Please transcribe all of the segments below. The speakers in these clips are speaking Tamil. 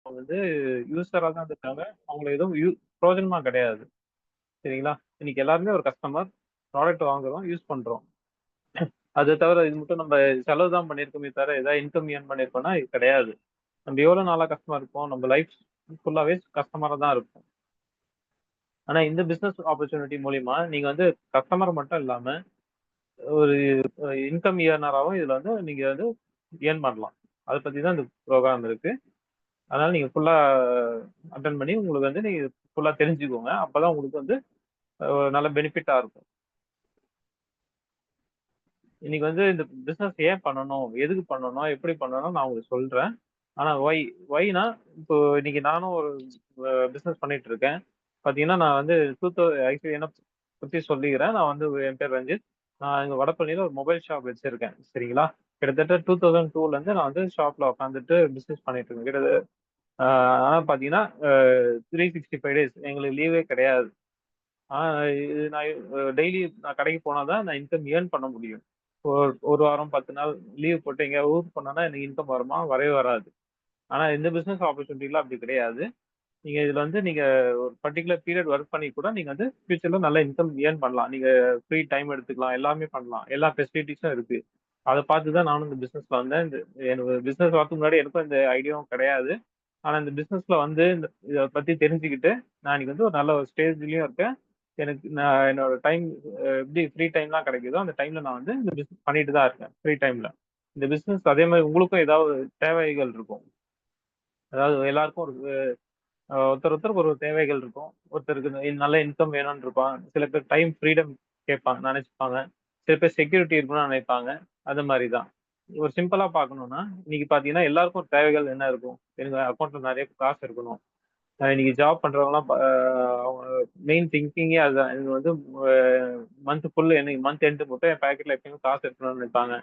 வந்து யூசரா தான் இருக்காங்க. அவங்கள எதுவும் பிரயோஜனமா கிடையாது. சரிங்களா? இன்னைக்கு எல்லாருமே ஒரு கஸ்டமர். ப்ராடக்ட் வாங்குறோம், யூஸ் பண்றோம். அது தவிர இது மட்டும் நம்ம செலவு தான் பண்ணியிருக்கோமே தவிர, ஏதாவது இன்கம் ஏர்ன் பண்ணியிருக்கோம்னா இது கிடையாது. நம்ம எவ்வளவு நாளா கஸ்டமர் இருப்போம்? நம்ம லைஃப் ஃபுல்லாவே கஸ்டமரா தான் இருப்போம். ஆனா இந்த பிசினஸ் ஆப்பர்ச்சுனிட்டி மூலியமா நீங்க வந்து கஸ்டமர் மட்டும் இல்லாம ஒரு இன்கம் ஏர்னராவும் இதுல வந்து நீங்க வந்து ஏர்ன் பண்ணலாம். அதை பத்தி தான் இந்த ப்ரோக்ராம் இருக்கு. அதனால நீங்க ஃபுல்லா அட்டன் பண்ணி உங்களுக்கு வந்து நீங்க ஃபுல்லா தெரிஞ்சுக்கோங்க. அப்பதான் உங்களுக்கு வந்து நல்ல பெனிஃபிட்டா இருக்கும். இன்னைக்கு வந்து இந்த பிசினஸ் ஏன் பண்ணணும், எதுக்கு பண்ணணும், எப்படி பண்ணணும் நான் உங்களுக்கு சொல்றேன். ஆனா ஒய்னா இப்போ இன்னைக்கு நானும் ஒரு பிசினஸ் பண்ணிட்டு இருக்கேன். பாத்தீங்கன்னா நான் வந்து ஆக்சுவலி என்ன பத்தி சொல்லிக்கிறேன். நான் வந்து என் பேர் ரஞ்சித். நான் இங்க வடபழனியில ஒரு மொபைல் ஷாப் வச்சிருக்கேன். சரிங்களா? கிட்டத்தட்ட 2002ல இருந்து நான் வந்து ஷாப்ல உட்காந்துட்டு பிசினஸ் பண்ணிட்டு இருக்கேன். ஆனா பாத்தீங்கன்னா 365 டேஸ் எங்களுக்கு லீவே கிடையாது. இது நான் டெய்லி நான் கடைக்கு போனாதான் நான் இன்கம் ஏர்ன் பண்ண முடியும். ஒரு வாரம் 10 நாள் லீவ் போட்டு எங்கேயாவது ஊருக்கு போனாதான் எனக்கு இன்கம் வருமா? வரவே வராது. ஆனா இந்த பிசினஸ் ஆப்பர்ச்சுனிட்டில அப்படி கிடையாது. நீங்க இதுல வந்து நீங்க ஒரு பர்டிகுலர் பீரியட் ஒர்க் பண்ணி கூட நீங்க வந்து ஃபியூச்சர்ல நல்ல இன்கம் ஏர்ன் பண்ணலாம். நீங்க ஃப்ரீ டைம் எடுத்துக்கலாம், எல்லாமே பண்ணலாம். எல்லா ஃபெசிலிட்டிஸும் இருக்கு. அதை பார்த்து தான் நானும் இந்த பிசினஸ்ல வந்தேன். எனக்கு பிசினஸ் வரதுக்கு முன்னாடி எனக்கும் இந்த ஐடியாவும் கிடையாது. ஆனா இந்த பிசினஸ்ல வந்து இதை பத்தி தெரிஞ்சுக்கிட்டு நான் இன்னைக்கு வந்து ஒரு நல்ல ஒரு ஸ்டேஜ்லயும் இருக்கேன். எனக்கு நான் என்னோட டைம் எப்படி ஃப்ரீ டைம்லாம் கிடைக்குதோ அந்த டைம்ல நான் வந்து இந்த பிசினஸ் பண்ணிட்டு தான் இருக்கேன் ஃப்ரீ டைம்ல. இந்த பிசினஸ் அதே மாதிரி உங்களுக்கும் ஏதாவது தேவைகள் இருக்கும். அதாவது எல்லாருக்கும் ஒரு ஒருத்தருக்கு ஒரு தேவைகள் இருக்கும். ஒருத்தருக்கு நல்ல இன்கம் வேணும்னு இருப்பான். சில பேர் டைம் ஃப்ரீடம் கேட்பாங்க, நினைச்சுப்பாங்க. சில பேர் செக்யூரிட்டி இருக்கணும்னு நினைப்பாங்க. அது மாதிரி தான். ஒரு சிம்பிளா பார்க்கணும்னா இன்னைக்கு பாத்தீங்கன்னா எல்லாருக்கும் ஒரு தேவைகள் என்ன இருக்கும்? எனக்கு அக்கௌண்ட்ல நிறைய காசு இருக்கணும். இன்னைக்கு ஜாப் பண்றவங்கலாம் அவங்க மெயின் திங்கிங்கே அதுதான். இது வந்து மந்த் ஃபுல் என்னைக்கு மந்த் எண்டு மட்டும் என் பாக்கெட்ல எப்பயுமே காசு இருக்கணும்னு நினைப்பாங்க.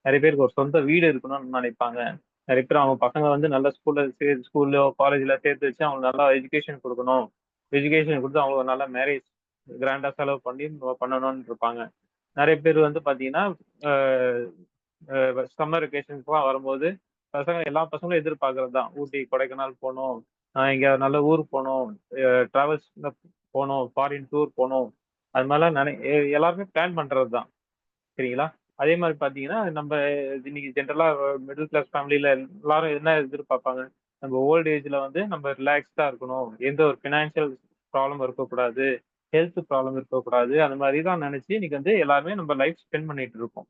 நிறைய பேருக்கு ஒரு சொந்த வீடு இருக்கணும்னு நினைப்பாங்க. நிறைய பேர் அவங்க பசங்க வந்து நல்ல ஸ்கூல்லோ காலேஜ்ல சேர்த்து வச்சு அவங்களுக்கு நல்லா எஜுகேஷன் கொடுக்கணும். எஜுகேஷன் கொடுத்து அவங்களுக்கு நல்ல மேரேஜ் கிராண்டா செலவு பண்ணி பண்ணணும்னு இருப்பாங்க. நிறைய பேர் வந்து பாத்தீங்கன்னா சம்மர் வெக்கேஷன்ஸ்லாம் வரும்போது எல்லா பசங்களும் எதிர்பார்க்கறது தான். ஊட்டி கொடைக்கானல் போகணும், இங்க நல்ல ஊருக்கு போகணும், டிராவல்ஸ் போகணும், ஃபாரின் டூர் போகணும். அது மாதிரிலாம் எல்லாருமே பிளான் பண்றது தான். சரிங்களா? அதே மாதிரி பாத்தீங்கன்னா நம்ம இன்னைக்கு ஜென்ரலா மிடில் கிளாஸ் ஃபேமிலியில எல்லாரும் என்ன எதிர்பார்ப்பாங்க? நம்ம ஓல்ட் ஏஜ்ல வந்து நம்ம ரிலாக்ஸ்டா இருக்கணும், எந்த ஒரு ஃபினான்ஷியல் ப்ராப்ளம் இருக்கக்கூடாது, ஹெல்த் ப்ராப்ளம் இருக்கக்கூடாது. அந்த மாதிரி தான் நினைச்சு இன்னைக்கு வந்து எல்லாருமே நம்ம லைஃப் ஸ்பெண்ட் பண்ணிட்டு இருக்கோம்.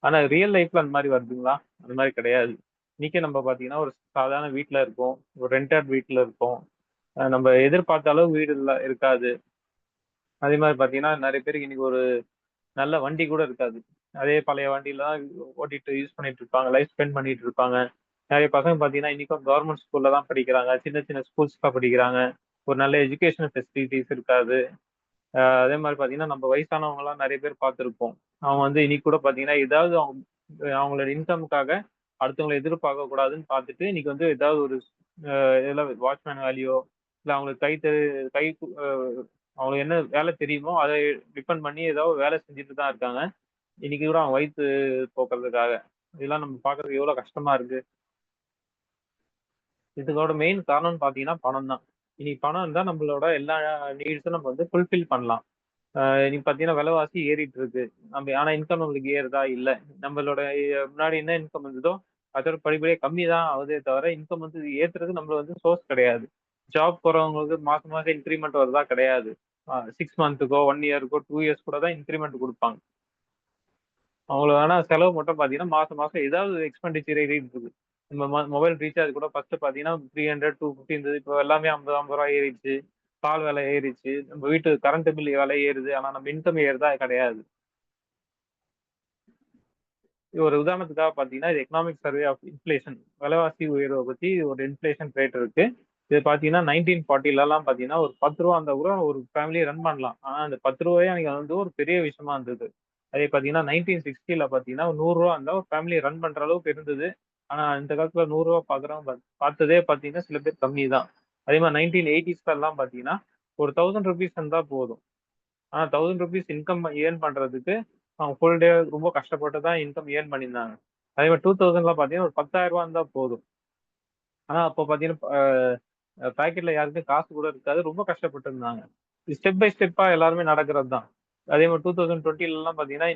ஆனா ரியல் லைஃப்ல அந்த மாதிரி வருதுங்களா? அந்த மாதிரி கிடையாது. இன்னைக்கு நம்ம பாத்தீங்கன்னா ஒரு சாதாரண வீட்ல இருக்கோம், ஒரு ரெண்டட் வீட்ல இருக்கோம். நம்ம எதிர்பார்த்த அளவு வீடு இருக்காது. அதே மாதிரி பாத்தீங்கன்னா நிறைய பேருக்கு இன்னைக்கு ஒரு நல்ல வண்டி கூட இருக்காது. அதே பழைய வண்டியில தான் ஓட்டிட்டு யூஸ் பண்ணிட்டு இருப்பாங்க. லைஃப் ஸ்பெண்ட் பண்ணிட்டு இருப்பாங்க. நிறைய பசங்க பார்த்தீங்கன்னா, இன்னைக்கும் கவர்மெண்ட் ஸ்கூல்ல தான் படிக்கிறாங்க. சின்ன சின்ன ஸ்கூல்ஸ்ல படிக்கிறாங்க. ஒரு நல்ல எஜுகேஷனல் ஃபெசிலிட்டிஸ் இருக்காது. அதே மாரி பார்த்தீங்கன்னா, நம்ம வயசானவங்கலாம் நிறைய பேர் பார்த்திருப்போம். அவங்க வந்து இன்னைக்கு கூட பார்த்தீங்கன்னா, ஏதாவது அவங்களோட இன்கம்க்காக அடுத்தவங்கள எதிர்பார்க்க கூடாதுன்னு பார்த்துட்டு, இன்னைக்கு வந்து ஏதாவது ஒரு இதுல வாட்ச்மேன் வேலையோ, இல்ல அவங்களுக்கு கை அ அவங்களுக்கு என்ன வேலை தெரியுமோ, அத டிபெண்ட் பண்ணி ஏதோ ஒரு வேலை செஞ்சுட்டு தான் இருக்காங்க. இன்னைக்கு கூட அவங்க வயித்து போக்குறதுக்காக. இதெல்லாம் நம்ம பார்க்கறதுக்கு எவ்வளோ கஷ்டமா இருக்கு. இதுக்கோட மெயின் காரணம்னு பார்த்தீங்கன்னா, பணம் தான். இன்னைக்கு பணம் இருந்தா நம்மளோட எல்லா நீட்ஸும் நம்ம வந்து ஃபுல்ஃபில் பண்ணலாம். இன்னைக்கு பார்த்தீங்கன்னா விலைவாசி ஏறிட்டு இருக்கு. ஆனா இன்கம் நம்மளுக்கு ஏறுதா? இல்ல. நம்மளோட முன்னாடி என்ன இன்கம் இருந்ததோ, அதோட படிப்படியா கம்மி தான் ஆகுதே தவிர, இன்கம் வந்து ஏத்துறதுக்கு நம்மள வந்து சோர்ஸ் கிடையாது. ஜாப் போறவங்களுக்கு மாசம் மாசம் இன்கிரிமெண்ட் வருதா? கிடையாது. 6 மந்த்துக்கோ, 1 இயருக்கோ, 2 இயர்ஸ் கூட தான் இன்கிரிமெண்ட் குடுப்பாங்க. அவங்களுக்கு ஆனா செலவு மட்டும் பார்த்தீங்கன்னா, மாசம் மாசம் ஏதாவது எக்ஸ்பெண்டிச்சர் ஏறிட்டு இருக்கு. நம்ம மொபைல் ரீசார்ஜ் கூட ஃபர்ஸ்ட் பார்த்தீங்கன்னா 300, 250 இருந்தது. இப்போ எல்லாமே 50, 50 ரூபாய் ஏறிடுச்சு. பால் விலை ஏறிடுச்சு. நம்ம வீட்டு கரண்ட் பில் விலை ஏறுது. ஆனா நம்ம இன்கம் ஏறுதா? கிடையாது. இது ஒரு உதாரணத்துக்காக பார்த்தீங்கன்னா, இது எக்கனாமிக் சர்வே ஆஃப் இன்ஃப்ளேஷன். விலைவாசி உயர்வை பத்தி ஒரு இன்ஃப்ளேஷன் ரேட் இருக்கு. இது பார்த்தீங்கன்னா 1940லலாம் பார்த்தீங்கன்னா, ஒரு ரூ. 10 இருந்தா கூட ஒரு ஃபேமிலிய ரன் பண்ணலாம். ஆனா அந்த ரூ. 10 அன்னைக்கு வந்து ஒரு பெரிய விஷயமா இருந்தது. அதே பார்த்தீங்கன்னா 1960ல பார்த்தீங்கன்னா, ஒரு ரூ. 100 இருந்தா ஒரு ஃபேமிலிய ரன் பண்ற அளவுக்கு இருந்தது. ஆனா இந்த காலத்துல ரூ. 100 பார்க்குறவங்க பார்த்ததே பார்த்தீங்கன்னா, சில பேர் கம்மி தான். அதே மாரி 1980ஸ்லலாம் பார்த்தீங்கன்னா, ஒரு ரூ. 1000 இருந்தா போதும். ஆனா ரூ. 1000 இன்கம் ஏர்ன் பண்றதுக்கு அவங்க ஃபுல் டே ரொம்ப கஷ்டப்பட்டு தான் இன்கம் ஏர்ன் பண்ணியிருந்தாங்க. அதே மாரி 2000லாம் பார்த்தீங்கன்னா, ஒரு ரூ. 10,000 இருந்தா போதும். ஆனா அப்போ பாத்தீங்கன்னா பாக்கெட்ல யாருக்குமே காசு கூட இருக்காது. ரொம்ப கஷ்டப்பட்டு இருந்தாங்க. ஸ்டெப் பை ஸ்டெப்பா எல்லாருமே நடக்கிறது தான். அதே மாதிரி 2020 எல்லாம் பாத்தீங்கன்னா,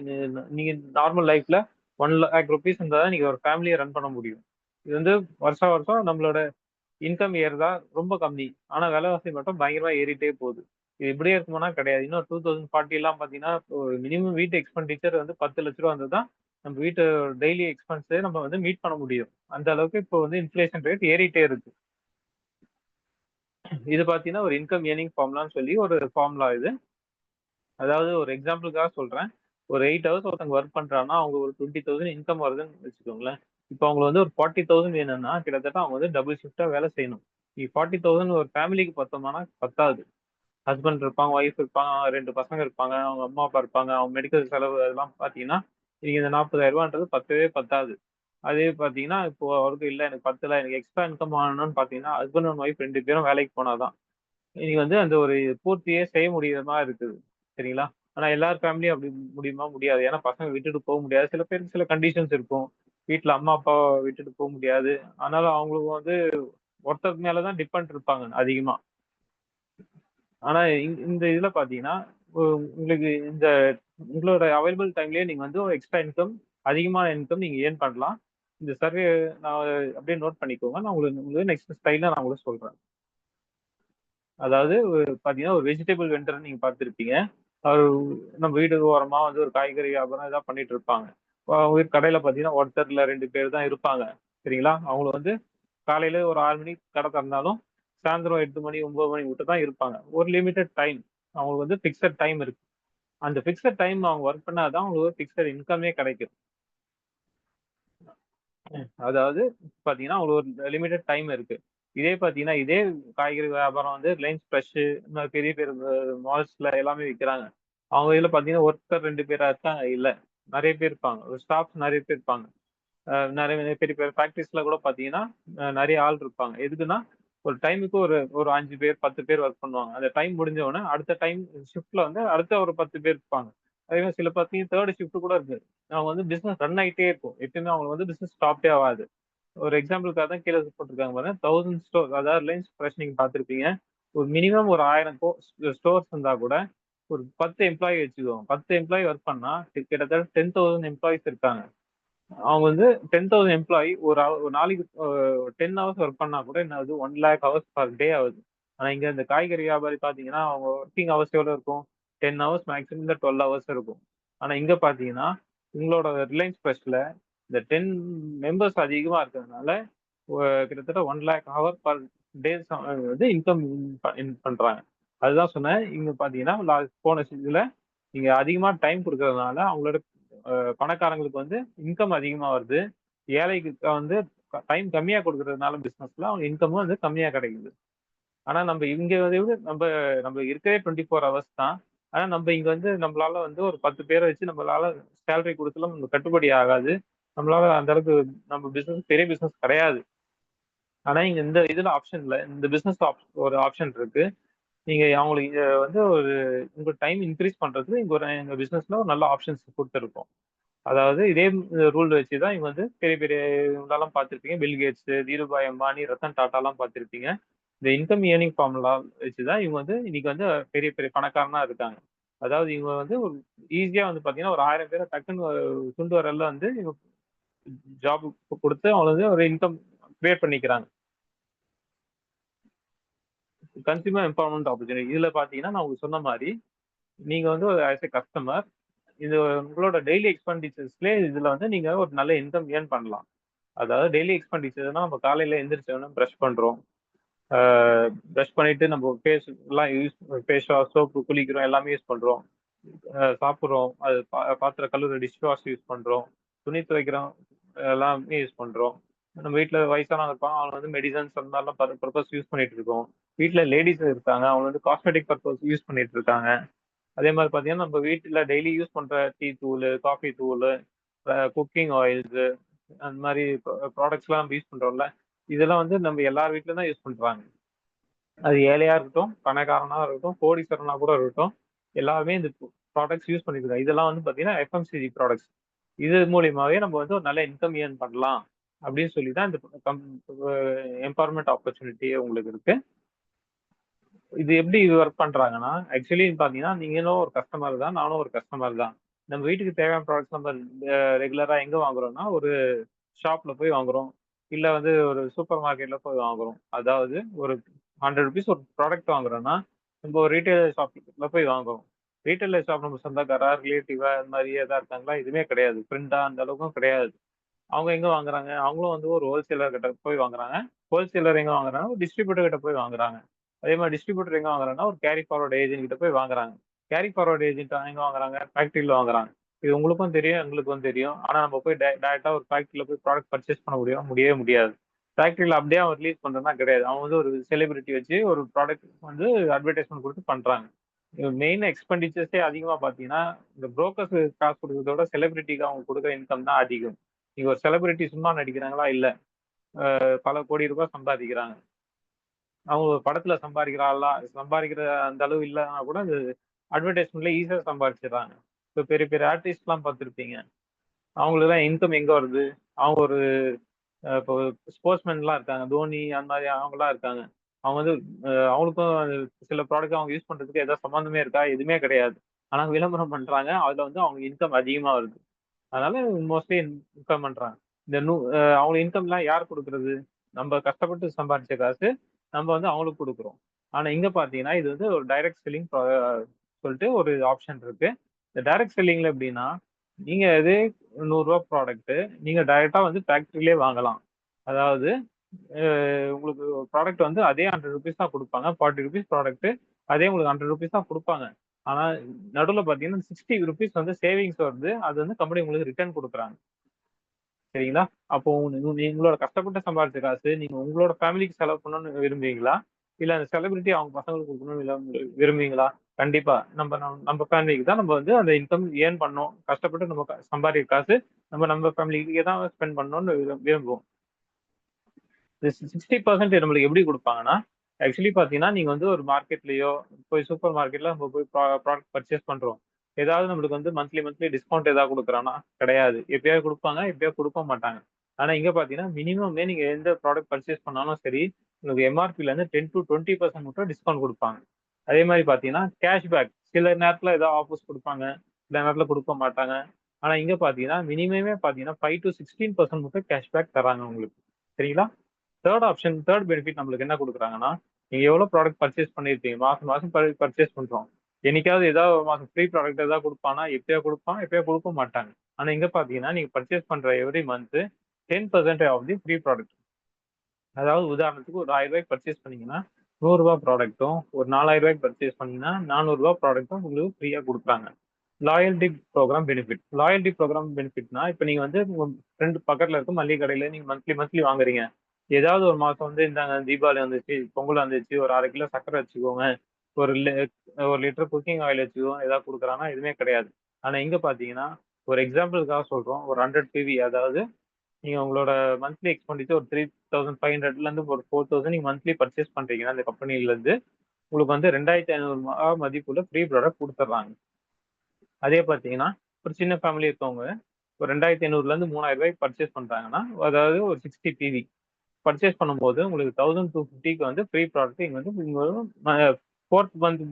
நீங்க நார்மல் லைஃப்ல 1,00,000 ரூபீஸ் இருந்தா தான் நீங்க ஒரு ஃபேமிலிய ரன் பண்ண முடியும். இது வந்து வருஷம் வருஷம் நம்மளோட இன்கம் ஏறுதா ரொம்ப கம்மி. ஆனா விலைவாசி மட்டும் பயங்கரமா ஏறிட்டே போகுது. இது இப்படியே இருக்குமானா கிடையாது. இன்னும் 2040 எல்லாம் பார்த்தீங்கன்னா, ஒரு மினிமம் வீட்டு எக்ஸ்பெண்டிச்சர் வந்து ரூ. 10,00,000 வந்தா தான் நம்ம வீட்டு டெய்லி எக்ஸ்பென்ஸ நம்ம வந்து மீட் பண்ண முடியும். அந்த அளவுக்கு இப்போ வந்து இன்ஃப்ளேஷன் ரேட் ஏறிட்டே இருக்கு. இது பார்த்தீங்கன்னா, ஒரு இன்கம் ஏர்னிங் ஃபார்முலான்னு சொல்லி ஒரு ஃபார்முலா இது. அதாவது ஒரு எக்ஸாம்பிளுக்காக சொல்றேன். ஒரு 8 ஹவர்ஸ் ஒருத்தங்க வொர்க் பண்றாங்கன்னா, அவங்க ஒரு 20,000 இன்கம் வருதுன்னு வச்சுக்கோங்களேன். இப்போ அவங்களுக்கு வந்து ஒரு 40,000 வேணும்னா, கிட்டத்தட்ட அவங்க வந்து டபுள் ஷிஃப்ட்டா வேலை செய்யணும். 40,000 ஒரு ஃபேமிலிக்கு பத்துமானா பத்தாது. ஹஸ்பண்ட் இருப்பாங்க, ஒய்ஃப் இருப்பாங்க, 2 பசங்க இருப்பாங்க, அவங்க அம்மா, அப்பா இருப்பாங்க. அவங்க மெடிக்கல் செலவு அதெல்லாம் பார்த்தீங்கன்னா, நீங்க இந்த ரூ. 40,000ன்றது பத்தவே பத்தாது. அதே பார்த்தீங்கன்னா, இப்போ அவருக்கு இல்ல எனக்கு பத்தல, எனக்கு எக்ஸ்ட்ரா இன்கம் வாங்கணும்னு பார்த்தீங்கன்னா, ஹஸ்பண்ட் அண்ட் ஒய்ஃப் 2 பேரும் வேலைக்கு போனா தான். நீங்க வந்து அந்த ஒரு பூர்த்தியே செய்ய முடியிற மாரி இருக்குது. சரிங்களா? ஆனா எல்லார் ஃபேமிலியும் அப்படி முடியுமா? முடியாது. ஏன்னா பசங்க விட்டுட்டு போ முடியாது. சில பேருக்கு சில கண்டிஷன்ஸ் இருக்கும். வீட்ல அம்மா, அப்பாவ விட்டுட்டு போ முடியாது. அதனால அவங்களுக்கு வந்து ஒருத்தருக்கு மேல தான் டிபெண்ட் இருப்பாங்க அதிகமா. ஆனா இந்த இதுல பார்த்தீங்கன்னா, உ உங்களுக்கு இந்த உங்களோட அவைலபிள் டைம்லயே நீங்க வந்து ஒரு எக்ஸ்ட்ரா இன்கம், அதிகமான இன்கம் நீங்க ஏர்ன் பண்ணலாம். இந்த சர்வே நான் அப்படியே நோட் பண்ணிக்கோங்க. நான் உங்களுக்கு நெக்ஸ்ட் ஸ்லைட்ல நான் உங்களுக்கு சொல்றேன். அதாவது பார்த்தீங்கன்னா, ஒரு வெஜிடபிள் வெண்டர்ன்னு நீங்க பார்த்திருப்பீங்க. அவரு நம்ம வீடு ஓரமா வந்து ஒரு காய்கறி வியாபாரம் ஏதாவது பண்ணிட்டு இருப்பாங்க. ஒரு கடையில பார்த்தீங்கன்னா, ஒருத்தர் இல்ல 2 பேர் தான் இருப்பாங்க. சரிங்களா? அவங்க வந்து காலையில ஒரு 6 மணிக்கு கடை திறந்தாலும், சாயந்தரம் 8 மணி, 9 மணி விட்டு தான் இருப்பாங்க. ஒரு லிமிட்டட் டைம். அவங்களுக்கு வந்து பிக்ஸட் டைம் இருக்கு. அந்த பிக்ஸட் டைம் அவங்க வொர்க் பண்ணா தான் அவங்களுக்கு பிக்ஸட் இன்கமே கிடைக்கும். அதாவது பார்த்தீங்கன்னா, அவங்களுக்கு ஒரு லிமிட்டட் டைம் இருக்கு. இதே பார்த்தீங்கன்னா, இதே காய்கறி வியாபாரம் வந்து ரிலையன்ஸ் ஃப்ரெஷ் இந்த மாதிரி பெரிய பெரிய மால்ஸ்ல எல்லாமே விக்கிறாங்க. அவங்க இதுல பார்த்தீங்கன்னா, ஒருத்தர் 2 பேரா இருக்காங்க இல்ல. நெறைய பேர் இருப்பாங்க. ஒரு ஸ்டாஃப்ஸ் நெறைய பேர் இருப்பாங்க. நெறைய பெரிய பெரிய ஃபேக்டரிஸ்ல கூட பார்த்தீங்கன்னா, நெறைய ஆள் இருப்பாங்க. எதுக்குன்னா, ஒரு டைமுக்கு ஒரு ஒரு 5 பேர், 10 பேர் வொர்க் பண்ணுவாங்க. அந்த டைம் முடிஞ்ச உடனே அடுத்த டைம் ஷிஃப்ட்ல வந்து அடுத்த ஒரு 10 பேர் இருப்பாங்க. அதே மாரி சில பார்த்தீங்கன்னா 3 ஷிஃப்ட் கூட இருக்கு. அவங்க வந்து பிசினஸ் ரன் ஆயிட்டே இருக்கும். எப்பயுமே அவங்களுக்கு வந்து பிசினஸ் ஸ்டாப்பே ஆவாது. ஒரு எக்ஸாம்பிளுக்காக தான் கீழ போட்டுருக்காங்க பாருங்க. 1000 ஸ்டோர் அதாவது ரிலையன்ஸ் ஃப்ரெஷ் நீங்க பார்த்திருப்பீங்க. ஒரு மினிமம் ஒரு 1000 ஸ்டோர்ஸ் இருந்தா கூட, ஒரு 10 எம்ப்ளாயி வச்சுக்கோங்க. 10 எம்ப்ளாயி வொர்க் பண்ணா கிட்டத்தட்ட 10,000 எம்ப்ளாயீஸ் இருக்காங்க. அவங்க வந்து 10,000 எம்ப்ளாயி ஒரு நாளைக்கு 10 ஹவர்ஸ் வொர்க் பண்ணா கூட என்ன ஆகுது 1,00,000 ஹவர்ஸ் பெர் டே ஆகுது. ஆனா இங்க இந்த காய்கறி வியாபாரி பார்த்தீங்கன்னா, அவங்க வொர்க்கிங் ஹவர்ஸ் எவ்வளோ இருக்கும்? 10 ஹவர்ஸ் மேக்ஸிமம் இல்ல 12 ஹவர்ஸ் இருக்கும். ஆனா இங்க பார்த்தீங்கன்னா, உங்களோட ரிலையன்ஸ் ஃப்ரெஷ்ல இந்த 10 மெம்பர்ஸ் அதிகமா இருக்கிறதுனால, கிட்டத்தட்ட 1,00,000 ஹவர் பெர் டே வந்து இன்கம் பண்றாங்க. அதுதான் சொன்னேன். இங்க பார்த்தீங்கன்னா, போன இதுல நீங்க அதிகமா டைம் குடுக்கறதுனால அவங்களோட பணக்காரங்களுக்கு வந்து இன்கம் அதிகமா வருது. ஏழைக்கு வந்து டைம் கம்மியா குடுக்கறதுனால பிசினஸ்ல அவங்க இன்கமும் வந்து கம்மியா கிடைக்குது. ஆனா நம்ம இங்க வந்து நம்ப நம்ம இருக்கறதே 24 ஹவர்ஸ் தான். ஆனா நம்ப இங்க வந்து நம்மளால வந்து ஒரு 10 பேர வச்சு நம்மளால சேலரி குடுத்துலாம் நமக்கு கட்டுப்படி ஆகாது. நம்மளால அந்த அளவுக்கு நம்ம பிசினஸ் பெரிய பிசினஸ் கிடையாது. ஆனா இங்க இந்த இதுல ஆப்ஷன்ல இந்த பிசினஸ் ஒரு ஆப்ஷன் இருக்கு. நீங்க அவங்களுக்கு வந்து ஒரு உங்க டைம் இன்கிரீஸ் பண்றதுக்கு இங்க எங்க பிசினஸ்ல ஒரு நல்ல ஆப்ஷன்ஸ் குடுத்திருக்கோம். அதாவது இதே ரூல் வச்சு தான் இவங்க வந்து பெரிய பெரிய இவங்களலாம் பார்த்திருப்பீங்க. பில் கேட்ஸ், தீருபாய் அம்பானி, ரத்தன் டாட்டாலாம் பார்த்திருப்பீங்க. இந்த இன்கம் ஏர்னிங் ஃபார்முலா வச்சு தான் இவங்க வந்து இன்னைக்கு வந்து பெரிய பெரிய பணக்காரனா இருக்காங்க. அதாவது இவங்க வந்து ஒரு ஈஸியா வந்து பார்த்தீங்கன்னா, ஒரு 1000 பேர டக்குன்னு சுண்டு விரல்ல வந்து இவங்க ஜாப் குடுத்து அவங்க வந்து ஒரு இன்கம் கிரியேட் பண்ணிக்கிறாங்க. Consumer empowerment opportunity. இதுல பார்த்தீங்கன்னா, நான் உங்களுக்கு சொன்ன மாரி, நீங்க வந்து ஆஸ் எ கஸ்டமர் இது உங்களோட டெய்லி எக்ஸ்பெண்டிச்சர்ஸ்லயே இதுல வந்து நீங்க ஒரு நல்ல இன்கம் ஏர்ன் பண்ணலாம். அதாவது டெய்லி எக்ஸ்பெண்டிச்சர்னா நம்ம காலையில எந்திரிச்ச உடனே பிரஷ் பண்றோம். ஆ பிரஷ் பண்ணிட்டு நம்ம ஃபேஸ் எல்லாம் ஃபேஸ் வாஷ், சோப்பு, குளிக்கிறோம் எல்லாமே யூஸ் பண்றோம். சாப்பிடுறோம். அது பாத்திரம் கழுவுற டிஷ் வாஷ் யூஸ் பண்றோம். துணி துவைக்கிறோம். எல்லாமே யூஸ் பண்றோம். நம்ம வீட்ல வயசானவங்க இருப்பாங்க. அவங்க வந்து மெடிசன்ஸ் அந்த மாதிரிலாம் பர்ப்பஸ் யூஸ் பண்ணிட்டு இருக்கோம். வீட்ல லேடீஸ் இருக்காங்க. அவங்க வந்து காஸ்மெட்டிக் பர்ப்பஸ் யூஸ் பண்ணிட்டு இருக்காங்க. அதே மாரி பார்த்தீங்கன்னா, நம்ம வீட்ல டெய்லி யூஸ் பண்ற டீ தூளு, காஃபி தூளு, குக்கிங் ஆயில்ஸு அந்த மாரி ப்ராடக்ட்ஸ்லாம் நம்ம யூஸ் பண்றோம்ல. இதெல்லாம் வந்து நம்ம எல்லார் வீட்லயும் தான் யூஸ் பண்றாங்க. அது ஏழையா இருக்கட்டும், பணக்காரனா இருக்கட்டும், கோடீஸ்வரனா கூட இருக்கட்டும். எல்லாருமே இந்த ப்ராடக்ட்ஸ் யூஸ் பண்ணிட்டு இருக்காங்க. இதெல்லாம் வந்து பார்த்தீங்கன்னா, எஃப்எம்சிஜி ப்ராடக்ட்ஸ். இது மூலியமாவே நம்ம வந்து ஒரு நல்ல இன்கம் ஏர்ன் பண்ணலாம். அப்படின்னு சொல்லி தான் இந்த எம்பவர்மெண்ட் ஆப்பர்ச்சுனிட்டியே உங்களுக்கு இருக்கு. இது எப்படி ஒர்க் பண்றாங்கன்னா, ஆக்சுவலி பாத்தீங்கன்னா, நீங்களும் ஒரு கஸ்டமர் தான், நானும் ஒரு கஸ்டமர் தான். நம்ம வீட்டுக்கு தேவையான ப்ராடக்ட்ஸ் நம்ம ரெகுலரா எங்க வாங்குறோம்னா, ஒரு ஷாப்ல போய் வாங்குறோம். இல்ல வந்து ஒரு சூப்பர் மார்க்கெட்ல போய் வாங்குறோம். அதாவது ஒரு ₹100 ஒரு ப்ராடக்ட் வாங்குறோம்னா, நம்ம ஒரு ரீட்டெயில் ஷாப்ல போய் வாங்குறோம். ரீட்டெயில் ஷாப் நம்ம சொந்தக்காரா, ரிலேட்டிவா அந்த மாரி எதா இருக்காங்களா? எதுவுமே கிடையாது. ஃப்ரெண்டா அந்த அளவுக்கும் கிடையாது. அவங்க எங்க வாங்குறாங்க? அவங்களும் வந்து ஒரு ஹோல்சேலர் கிட்ட போய் வாங்குறாங்க. ஹோல்சேலர் எங்க வாங்குறாங்க? ஒரு டிஸ்ட்ரிபியூட்டர் கிட்ட போய் வாங்குறாங்க. அதே மாரி டிஸ்ட்ரிபியூட்டர் எங்க வாங்குறாங்கன்னா, ஒரு கேரி ஃபார்வர்ட் ஏஜென்ட் கிட்ட போய் வாங்குறாங்க. கேரி ஃபார்வர்ட் ஏஜென்ட் எங்க வாங்குறாங்க? ஃபேக்டரில வாங்குறாங்க. இது உங்களுக்கும் தெரியும், எங்களுக்கும் தெரியும். ஆனா நம்ம போய் டைரக்ட்டா ஒரு ஃபேக்டரில போய் ப்ராடக்ட் பர்ச்சேஸ் பண்ண முடியுமா? முடியவே முடியாது. ஃபேக்டரில அப்படியே அவன் ரிலீஸ் பண்றான்னா கிடையாது. அவன் வந்து ஒரு செலிபிரிட்டி வச்சு ஒரு ப்ராடக்ட் வந்து அட்வர்டைஸ்மென்ட் குடுத்து பண்றாங்க. மெயின் எக்ஸ்பெண்டிச்சர்ஸே அதிகமா பார்த்தீங்கன்னா, இந்த புரோக்கர்ஸ்க்கு காசு குடுக்கறத விட செலிபிரிட்டிக்கு அவங்க குடுக்குற இன்கம் தான் அதிகம். நீங்க ஒரு செலிபிரிட்டி சும்மா நடிக்கிறாங்களா? இல்ல. பல கோடி ரூபாய் சம்பாதிக்கிறாங்க. அவங்க ஒரு படத்துல சம்பாதிக்கிற அந்த அளவு இல்லன்னா கூட அது அட்வர்டைஸ்மென்ட்ல ஈஸியா சம்பாதிச்சுடுறாங்க. இப்ப பெரிய பெரிய ஆர்டிஸ்ட்லாம் பார்த்திருப்பீங்க. அவங்களுக்கெல்லாம் இன்கம் எங்க வருது? அவங்க ஒரு இப்போ ஸ்போர்ட்ஸ்மேன்லாம் இருக்காங்க. தோனி அந்த மாரி அவங்கலாம் இருக்காங்க. அவங்க வந்து அவங்களுக்கும் சில ப்ராடக்ட் அவங்க யூஸ் பண்றதுக்கு ஏதாவது சம்மந்தமே இருக்கா? எதுவுமே கிடையாது. ஆனா விளம்பரம் பண்றாங்க. அதுல வந்து அவங்களுக்கு இன்கம் அதிகமா வருது. அதனால மோஸ்ட்லி இன்கம் பண்றாங்க. இந்த அவங்க இன்கம்லாம் யார் குடுக்குறது? நம்ம கஷ்டப்பட்டு சம்பாரிச்ச காசு, நம்ம வந்து அவங்களுக்கு குடுக்குறோம். ஆனா இங்க பார்த்தீங்கன்னா, இது வந்து ஒரு டைரக்ட் செல்லிங் சொல்லிட்டு ஒரு ஆப்ஷன் இருக்கு. இந்த டைரக்ட் செல்லிங்ல எப்படின்னா, நீங்க இதே ரூ. 100 ப்ராடக்ட் நீங்க டைரக்ட்டா வந்து ஃபேக்டரியிலேயே வாங்கலாம். அதாவது அ உங்களுக்கு ப்ராடக்ட் வந்து அதே ₹100 தான் குடுப்பாங்க. ₹40 ப்ராடக்ட் அதே உங்களுக்கு ₹100 தான் குடுப்பாங்க. ஆனா நடுவுல பார்த்தீங்கன்னா, ₹60 வந்து சேவிங்ஸ் வருது. அது வந்து கம்பெனி உங்களுக்கு ரிட்டர்ன் குடுக்குறாங்க. சரிங்களா? அப்போ உங்களோட கஷ்டப்பட்டு சம்பாரிச்ச காசு, நீங்க உங்களோட ஃபேமிலிக்கு செலவு பண்ணணும்னு விரும்புவீங்களா? இல்ல அந்த செலிபிரிட்டி அவங்க பசங்களுக்கு குடுக்கணும்னு விரும்புவீங்களா? கண்டிப்பா. நம்ம ஃபேமிலிக்கு தான் நம்ம வந்து அந்த இன்கம் ஏர்ன் பண்ணோம். கஷ்டப்பட்டு நம்ம சம்பாதிக்கிற காசு நம்ம ஃபேமிலிக்கு தான் ஸ்பெண்ட் பண்ணணும்னு விரும்புவோம். இந்த 60% நம்மளுக்கு எப்படி குடுப்பாங்கன்னா, ஆக்சுவலி பார்த்தீங்கன்னா, நீங்க வந்து ஒரு மார்க்கெட்லயோ, போய் சூப்பர் மார்க்கெட்ல நம்ம போய் ப்ராடக்ட் பர்ச்சேஸ் பண்றோம். ஏதாவது நம்மளுக்கு வந்து மந்த்லி டிஸ்கவுண்ட் ஏதாவது குடுக்குறான்னா? கிடையாது. எப்பயாவது குடுப்பாங்க, எப்பயாவது குடுக்க மாட்டாங்க. ஆனா இங்க பார்த்தீங்கன்னா, மினிமமே நீங்க எந்த ப்ராடக்ட் பர்ச்சேஸ் பண்ணாலும் சரி, உங்களுக்கு எம்ஆர்பில இருந்து 10 to 20% மட்டும் டிஸ்கவுண்ட் குடுப்பாங்க. அதே மாரி பார்த்தீங்கன்னா, கேஷ்பேக் சில நேரத்துல ஏதாவது ஆஃபர்ஸ் குடுப்பாங்க. சில நேரத்துல குடுக்க மாட்டாங்க. ஆனா இங்க பார்த்தீங்கன்னா, மினிமமே பார்த்தீங்கன்னா 5 to 16% மட்டும் கேஷ்பேக் தர்றாங்க உங்களுக்கு. சரிங்களா? 3rd பெனிஃபிட் நம்மளுக்கு என்ன குடுக்குறாங்கன்னா, நீங்க எவ்வளோ ப்ராடக்ட் பர்ச்சேஸ் பண்ணியிருப்பீங்க. மாசம் மாசம் பர்ச்சேஸ் பண்றோம். என்னைக்காவது ஏதாவது ஒரு மாசம் ஃப்ரீ ப்ராடக்ட் ஏதாவது குடுப்பானா? எப்பயோ குடுப்பான், எப்பயோ குடுக்க மாட்டாங்க. ஆனா இங்க பார்த்தீங்கன்னா, நீங்க பர்ச்சேஸ் பண்ற every month 10% off the free product. அதாவது உதாரணத்துக்கு ஒரு ரூ. 1000 பர்ச்சேஸ் பண்ணீங்கன்னா, ரூ. 100 ப்ராடக்ட்டும், ஒரு ரூ. 4000 பர்ச்சேஸ் பண்ணீங்கன்னா, ரூ. 400 ப்ராடக்ட்டும் உங்களுக்கு ஃப்ரீயா குடுக்குறாங்க. Loyalty programme benefit. Loyalty programme பெனிஃபிட்னா, இப்ப நீங்க வந்து உங்க ஃப்ரெண்ட் பக்கத்துல இருக்க மளிகை கடையில நீங்க மந்த்லி வாங்குறீங்க. ஏதாவது ஒரு மாசம் வந்து இந்தாங்க தீபாவளி வந்துச்சு, பொங்கல் வந்துச்சு, ஒரு 1/2 கிலோ சர்க்கரை வச்சுக்கோங்க. ஒரு 1 லிட்டர் குக்கிங் ஆயில் வச்சுக்கோங்க. ஏதாவது குடுக்குறான்னா, எதுவுமே கிடையாது. ஆனா இங்க பார்த்தீங்கன்னா, ஒரு எக்ஸாம்பிளுக்காக சொல்றோம். ஒரு 100 பிவி அதாவது நீங்க உங்களோட மந்த்லி எக்ஸ்பெண்டிச்சர் ஒரு 3500லேருந்து ஒரு 4000 நீங்க மந்த்லி பர்ச்சேஸ் பண்றீங்கன்னா, அந்த கம்பெனிலருந்து உங்களுக்கு வந்து ரூ. 2500 மதிப்புள்ள ஃப்ரீ ப்ராடக்ட் குடுத்துடுறாங்க. அதே பார்த்தீங்கன்னா, ஒரு சின்ன ஃபேமிலி இருக்கவங்க, ஒரு 2500லேருந்து ரூ. 3000 பர்ச்சேஸ் பண்றாங்கன்னா, அதாவது ஒரு 60 டிவி பர்ச்சேஸ் பண்ணும்போது உங்களுக்கு 1250க்கு வந்து ஃப்ரீ ப்ராடக்ட் இங்க வந்து நீங்க அ 4த் மந்த்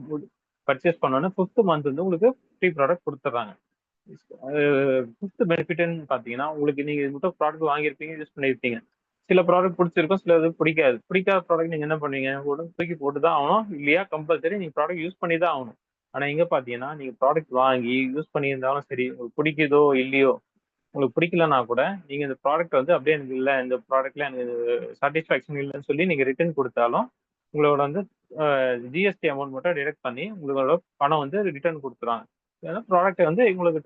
பர்ச்சேஸ் பண்ணோனே 5த் மந்த் வந்து உங்களுக்கு ஃப்ரீ ப்ராடக்ட் குடுத்துடுறாங்க. அ 5த் பெனிஃபிட்ன்னு பார்த்தீங்கன்னா, உங்களுக்கு நீங்க இது மட்டும் ப்ராடக்ட் வாங்கியிருப்பீங்க, யூஸ் பண்ணியிருப்பீங்க. சில ப்ராடக்ட் புடிச்சிருக்கும், சிலது பிடிக்காது. பிடிக்காத ப்ராடக்ட் நீங்க என்ன பண்ணுவீங்க? உடனே தூக்கி போட்டு தான் ஆகணும். இல்லையா கம்பல்சரி நீங்க ப்ராடக்ட் யூஸ் பண்ணி தான் ஆகணும். ஆனா இங்க பார்த்தீங்கன்னா, நீங்க ப்ராடக்ட் வாங்கி யூஸ் பண்ணியிருந்தாலும் சரி, உங்களுக்கு பிடிக்குதோ இல்லையோ, உங்களுக்கு பிடிக்கலன்னா கூட, நீங்க இந்த ப்ராடக்ட் வந்து அப்படியே எனக்கு இல்ல, இந்த ப்ராடக்ட்ல எனக்கு சாட்டிஸ்ஃபேக்ஷன் இல்லன்னு சொல்லி நீங்க ரிட்டர்ன் குடுத்தாலும், உங்களோட வந்து ஜிஎஸ்டி அமௌண்ட் மட்டும் டிடக்ட் பண்ணி, உங்களோட பணம் வந்து ரிட்டர்ன் குடுத்துருவாங்க. ஏன்னா ப்ராடக்ட்ட வந்து உங்களுக்கு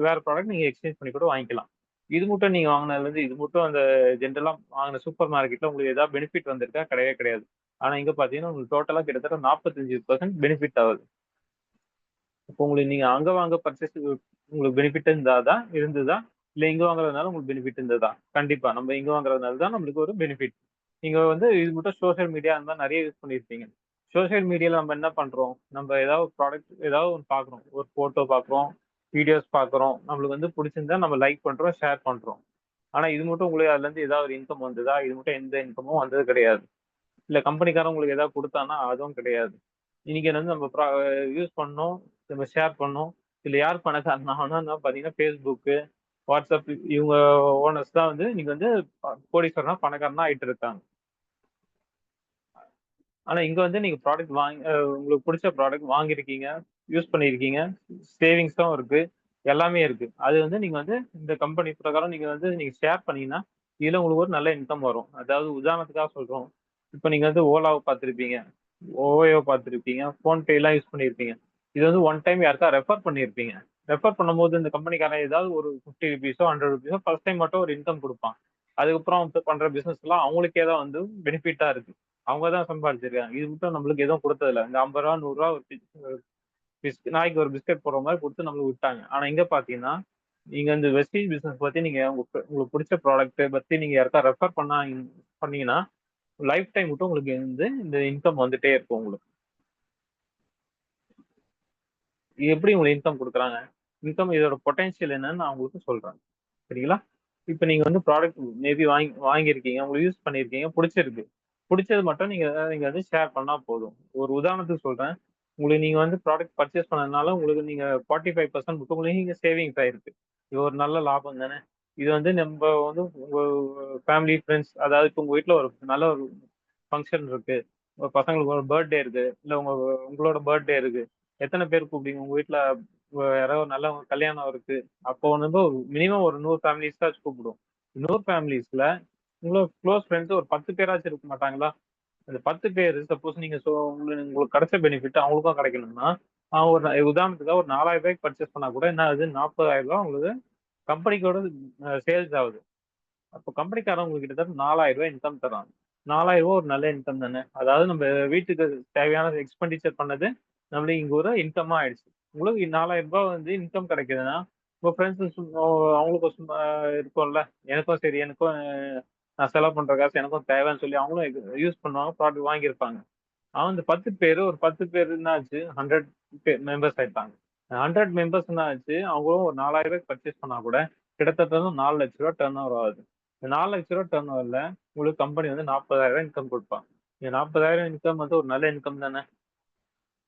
வேற ப்ராடக்ட் நீங்க எக்ஸ்சேஞ்ச் பண்ணி கூட வாங்கிக்கலாம். இது மட்டும் நீங்க வாங்குனதுலருந்து, இது மட்டும் அந்த ஜென்ரலா வாங்குன சூப்பர் மார்க்கெட்ல உங்களுக்கு ஏதாவது பெனிஃபிட் வந்திருக்கா? கிடையவே கிடையாது. ஆனா இங்க பார்த்தீங்கன்னா, உங்களுக்கு டோட்டலா கிட்டத்தட்ட 45% பெனிஃபிட் ஆகுது. இப்போ உங்களுக்கு நீங்க அங்க வாங்க பர்ச்சேஸ் உங்களுக்கு பெனிஃபிட் இருந்ததா? இல்ல இங்க வாங்குறதுனால உங்களுக்கு பெனிஃபிட் இருந்ததா? கண்டிப்பா. நம்ம இங்க வாங்குறதுனால தான் நம்மளுக்கு ஒரு பெனிஃபிட். நீங்க வந்து இது மட்டும் சோசியல் மீடியா அந்த மாரி நெறைய யூஸ் பண்ணியிருப்பீங்க. சோசியல் மீடியால நம்ம என்ன பண்றோம்? நம்ம ஏதாவது ப்ராடக்ட் ஏதாவது ஒண்ணு பார்க்குறோம். ஒரு ஃபோட்டோ பார்க்குறோம், வீடியோஸ் பார்க்குறோம். நம்மளுக்கு வந்து புடிச்சிருந்தா நம்ம லைக் பண்றோம், ஷேர் பண்றோம். ஆனா இது மட்டும் உங்களுக்கு அதுல இருந்து ஏதாவது ஒரு இன்கம் வந்ததா? இது மட்டும் எந்த இன்கமும் வந்தது கிடையாது. இல்ல கம்பெனிக்காரன் உங்களுக்கு ஏதாவது குடுத்தான்னா, அதுவும் கிடையாது. இன்னைக்கு வந்து நம்ம யூஸ் பண்ணோம், நம்ம ஷேர் பண்ணோம். இதுல யார் பணக்காரன் ஆனான்னா பார்த்தீங்கன்னா, Facebook, WhatsApp இவங்க ஓனர்ஸ் தான் வந்து இன்னைக்கு வந்து கோடீஸ்வரனா, பணக்காரனா ஆயிட்டு இருக்காங்க. ஆனா இங்க வந்து நீங்க ப்ராடக்ட் வாங்கி உங்களுக்கு புடிச்ச ப்ராடக்ட் வாங்கியிருக்கீங்க, யூஸ் பண்ணியிருக்கீங்க, சேவிங்ஸும் இருக்கு, எல்லாமே இருக்கு. அது வந்து நீங்க வந்து இந்த கம்பெனி பிரகாரம் நீங்க ஷேர் பண்ணீங்கன்னா, இதுல உங்களுக்கு ஒரு நல்ல இன்கம் வரும். அதாவது உதாரணத்துக்காக சொல்றோம். இப்ப நீங்க வந்து ஓலாவ பார்த்திருப்பீங்க, ஓயோவ பார்த்திருப்பீங்க, ஃபோன்பேலாம் யூஸ் பண்ணியிருப்பீங்க. இது வந்து ஒன் டைம் யாருக்கா ரெஃபர் பண்ணியிருப்பீங்க. ரெஃபர் பண்ணும்போது இந்த கம்பெனிக்காரன் ஏதாவது ஒரு ₹50 ₹100 ஃபர்ஸ்ட் டைம் மட்டும் ஒரு இன்கம் குடுப்பான். அதுக்கப்புறம் வந்து பண்ற பிசினஸ்லாம் அவங்களுக்கே தான் வந்து பெனிஃபிட்டா இருக்கு. அவங்க தான் சம்பாதிச்சிருக்காங்க. இது மட்டும் நம்மளுக்கு எதுவும் குடுத்ததில்ல. இந்த ₹50 ₹100 ஒரு நாய்க்கு ஒரு பிஸ்கட் போடுற மாரி குடுத்து நம்மளுக்கு விட்டாங்க. ஆனா இங்க பார்த்தீங்கன்னா, நீங்க இந்த வெஸ்டீஜ் பிசினஸ் பத்தி நீங்க உங்களுக்கு புடிச்ச ப்ராடக்ட்ட பத்தி நீங்க யாருக்கா ரெஃபர் பண்ணீங்கன்னா, லைஃப் டைம் மட்டும் உங்களுக்கு வந்து இந்த இன்கம் வந்துட்டே இருக்கும் உங்களுக்கு. இது எப்படி உங்களுக்கு இன்கம் குடுக்குறாங்க? இன்கம் இதோட பொட்டன்ஷியல் என்னன்னு நான் உங்களுக்கு சொல்றேன். சரிங்களா? இப்ப நீங்க வந்து ப்ராடக்ட் மேபி வாங்கியிருக்கீங்க. உங்களுக்கு யூஸ் பண்ணியிருக்கீங்க. புடிச்சிருக்கு. புடிச்சது மட்டும் நீங்க நீங்க வந்து ஷேர் பண்ணா போதும். ஒரு உதாரணத்துக்கு சொல்றேன். உங்களுக்கு நீங்க வந்து ப்ராடக்ட் பர்ச்சேஸ் பண்ணதுனால உங்களுக்கு நீங்க 45% மட்டும் உங்களுக்கு நீங்க சேவிங்ஸ் ஆயிருக்கு. இது ஒரு நல்ல லாபம் தானே! இது வந்து நம்ப வந்து உங்க ஃபேமிலி, ஃபிரெண்ட்ஸ் அதாவது இப்ப உங்க வீட்ல ஒரு நல்ல ஒரு ஃபங்ஷன் இருக்கு. உங்க பசங்களுக்கு ஒரு பர்த்டே இருக்கு. இல்ல உங்களோட பர்த்டே இருக்கு. எத்தன பேர் கூப்பிடுவீங்க? உங்க வீட்ல யாராவது ஒரு நல்லவங்க கல்யாணம் இருக்கு. அப்போ வந்து மினிமம் ஒரு 100 ஃபேமிலிஸாச்சும் கூப்பிடுவோம். 100 ஃபேமிலிஸ்ல உங்களோட குளோஸ் ஃப்ரெண்ட்ஸ் ஒரு 10 பேராச்சும் இருக்க மாட்டாங்களா? அந்த 10 பேரு சப்போஸ் நீங்க உங்களுக்கு கிடைச்ச பெனிஃபிட் அவங்களுக்கும் கிடைக்கணும்னா, ஒரு உதாரணத்துக்காக ஒரு ரூ. 4000 பர்ச்சேஸ் பண்ணா கூட என்ன ஆகுது? ரூ. 40,000 உங்களுக்கு கம்பெனிக்கோட சேல்ஸ் ஆகுது. அப்போ கம்பெனிக்காரன் உங்களுக்கு கிட்டத்தட்ட ரூ. 4,000 இன்கம் தர்றான். ரூ. 4,000 ஒரு நல்ல இன்கம் தானே! அதாவது நம்ம வீட்டுக்கு தேவையான எக்ஸ்பெண்டிச்சர் பண்ணது நம்மளுக்கு இங்க ஒரு இன்கம்மா ஆயிடுச்சு. உங்களுக்கு ரூ. 4,000 வந்து இன்கம் கிடைக்குதுன்னா, உங்க ஃப்ரெண்ட்ஸ் அவங்களுக்கும் சும்மா இருக்கும்ல. எனக்கும் நான் செலவு பண்ற காசு எனக்கும் தேவைன்னு சொல்லி அவங்களும் யூஸ் பண்ணுவாங்க. ப்ராடக்ட் வாங்கியிருப்பாங்க. அந்த 10 பேரு ஒரு 10 பேரு என்ன ஆச்சு? 100 மெம்பர்ஸ் ஆயிட்டாங்க. 100 மெம்பர்ஸ் என்ன ஆச்சு? அவங்களும் ஒரு ரூ. 4,000 பர்ச்சேஸ் பண்ணா கூட கிட்டத்தட்ட ரூ. 4,00,000 டர்ன் ஓவர் ஆகுது. இந்த ரூ. 4,00,000 டர்ன் ஓவர்ல உங்களுக்கு கம்பெனி வந்து 40,000 இன்கம் குடுப்பான். இந்த 40,000 இன்கம் வந்து ஒரு நல்ல இன்கம் தானே!